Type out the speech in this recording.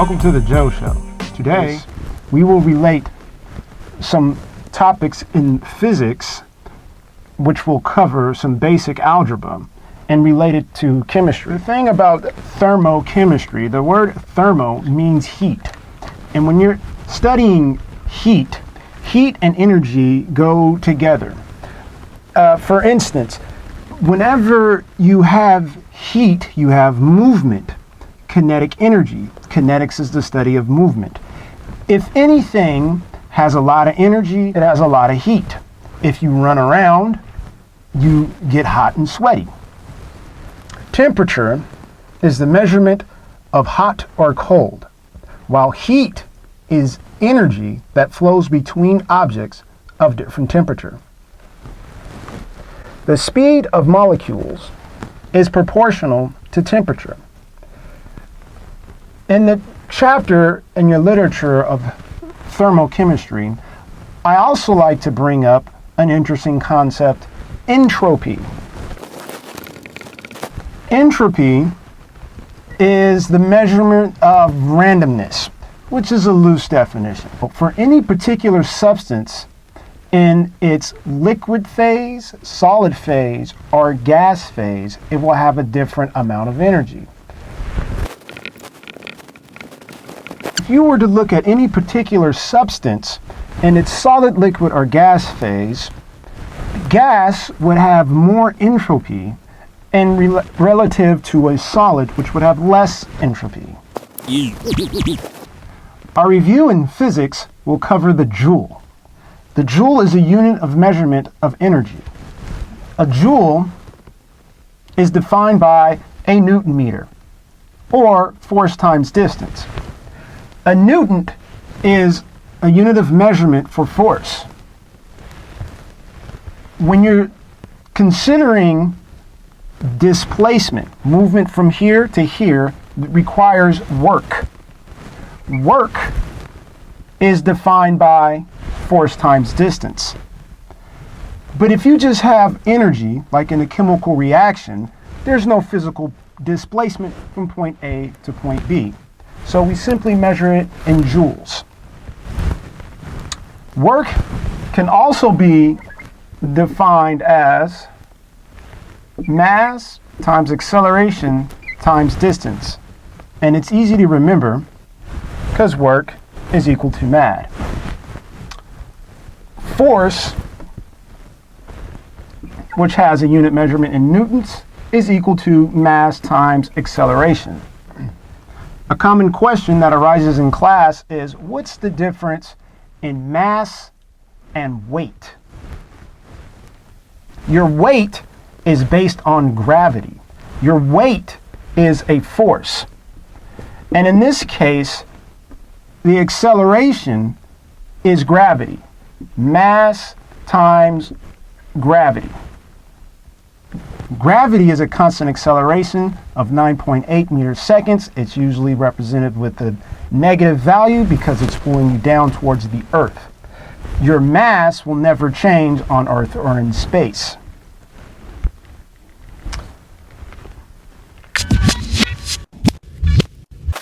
Welcome to the Joe Show. Today, we will relate some topics in physics, which will cover some basic algebra, and relate it to chemistry. The thing about thermochemistry, the word thermo means heat. And when you're studying heat and energy go together. For instance, whenever you have heat, you have movement, kinetic energy. Kinetics is the study of movement. If anything has a lot of energy, it has a lot of heat. If you run around, you get hot and sweaty. Temperature is the measurement of hot or cold, while heat is energy that flows between objects of different temperature. The speed of molecules is proportional to temperature. In the chapter in your literature of thermochemistry, I also like to bring up an interesting concept, entropy. Entropy is the measurement of randomness, which is a loose definition. For any particular substance in its liquid phase, solid phase, or gas phase, it will have a different amount of energy. If you were to look at any particular substance in its solid, liquid, or gas phase, gas would have more entropy relative to a solid, which would have less entropy. Our review in physics will cover the joule. The joule is a unit of measurement of energy. A joule is defined by a Newton meter, or force times distance. A Newton is a unit of measurement for force. When you're considering displacement, movement from here to here, requires work. Work is defined by force times distance. But if you just have energy, like in a chemical reaction, there's no physical displacement from point A to point B. So we simply measure it in joules. Work can also be defined as mass times acceleration times distance. And it's easy to remember because work is equal to mad. Force, which has a unit measurement in newtons, is equal to mass times acceleration. A common question that arises in class is, what's the difference in mass and weight? Your weight is based on gravity. Your weight is a force. And in this case, the acceleration is gravity. Mass times gravity. Gravity is a constant acceleration of 9.8 meters seconds. It's usually represented with a negative value because it's pulling you down towards the Earth. Your mass will never change on Earth or in space.